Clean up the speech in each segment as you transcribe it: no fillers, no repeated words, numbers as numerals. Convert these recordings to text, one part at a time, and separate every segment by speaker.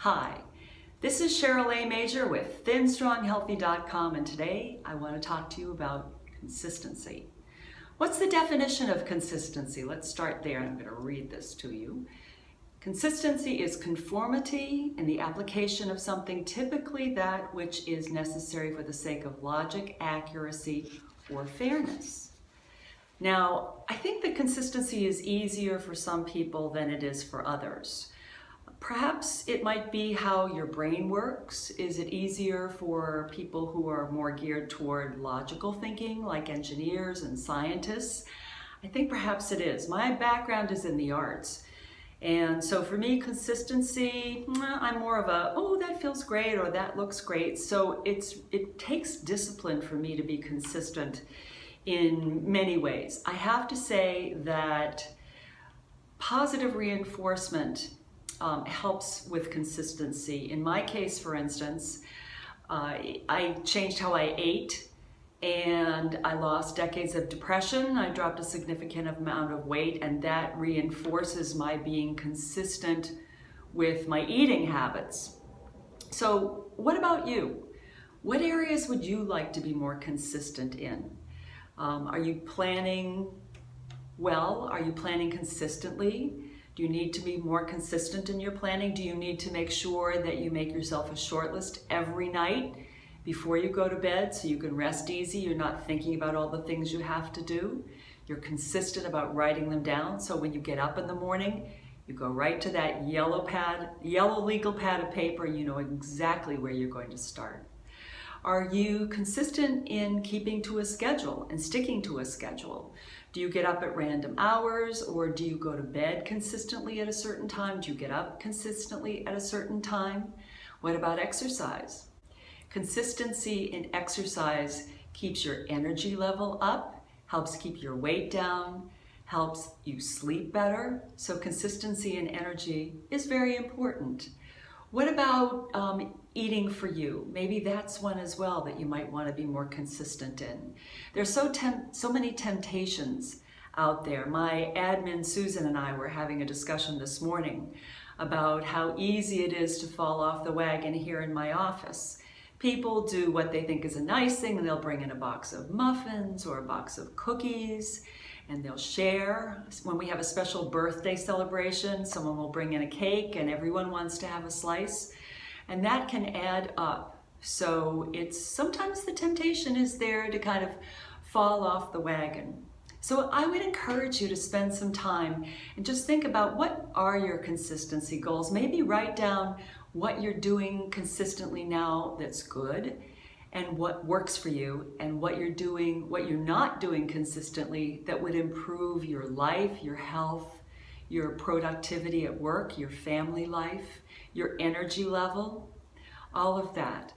Speaker 1: Hi, this is CherylAMajor with ThinStrongHealthy.com, and today I want to talk to you about consistency. What's the definition of consistency? Let's start there, and I'm going to read this to you. Consistency is conformity in the application of something, typically that which is necessary for the sake of logic, accuracy, or fairness. Now, I think that consistency is easier for some people than it is for others. Perhaps it might be how your brain works. Is it easier for people who are more geared toward logical thinking, like engineers and scientists? I think perhaps it is. My background is in the arts. And so for me, consistency, I'm more of a, oh, that feels great, or that looks great. So it takes discipline for me to be consistent in many ways. I have to say that positive reinforcement helps with consistency. In my case, for instance, I changed how I ate, and I lost decades of depression. I dropped a significant amount of weight, and that reinforces my being consistent with my eating habits. So what about you? What areas would you like to be more consistent in? Are you planning well? Are you planning consistently? Do you need to be more consistent in your planning? Do you need to make sure that you make yourself a short list every night before you go to bed so you can rest easy? You're not thinking about all the things you have to do. You're consistent about writing them down, so when you get up in the morning, you go right to that yellow legal pad of paper, and you know exactly where you're going to start. Are you consistent in keeping to a schedule and sticking to a schedule? Do you get up at random hours, or do you go to bed consistently at a certain time? Do you get up consistently at a certain time? What about exercise? Consistency in exercise keeps your energy level up, helps keep your weight down, helps you sleep better. So consistency in energy is very important. What about eating for you? Maybe that's one as well that you might want to be more consistent in. There's so many temptations out there. My admin Susan and I were having a discussion this morning about how easy it is to fall off the wagon here in my office. People do what they think is a nice thing, and they'll bring in a box of muffins or a box of cookies, and they'll share. When we have a special birthday celebration, someone will bring in a cake and everyone wants to have a slice, and that can add up. So sometimes the temptation is there to kind of fall off the wagon. So I would encourage you to spend some time and just think about, what are your consistency goals? Maybe write down what you're doing consistently now that's good, and what works for you, and what you're not doing consistently that would improve your life, your health, your productivity at work, your family life, your energy level, all of that.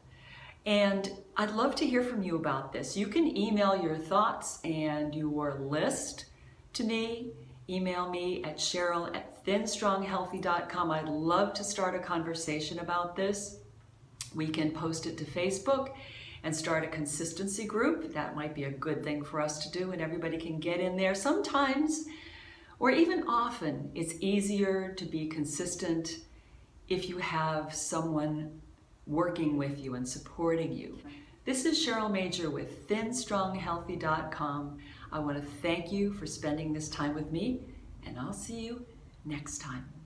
Speaker 1: And I'd love to hear from you about this. You can email your thoughts and your list to me. Email me at Cheryl@ThinStrongHealthy.com. I'd love to start a conversation about this. We can post it to Facebook and start a consistency group. That might be a good thing for us to do, and everybody can get in there. Sometimes, or even often, it's easier to be consistent if you have someone working with you and supporting you. This is CherylAMajor with ThinStrongHealthy.com. I want to thank you for spending this time with me, and I'll see you next time.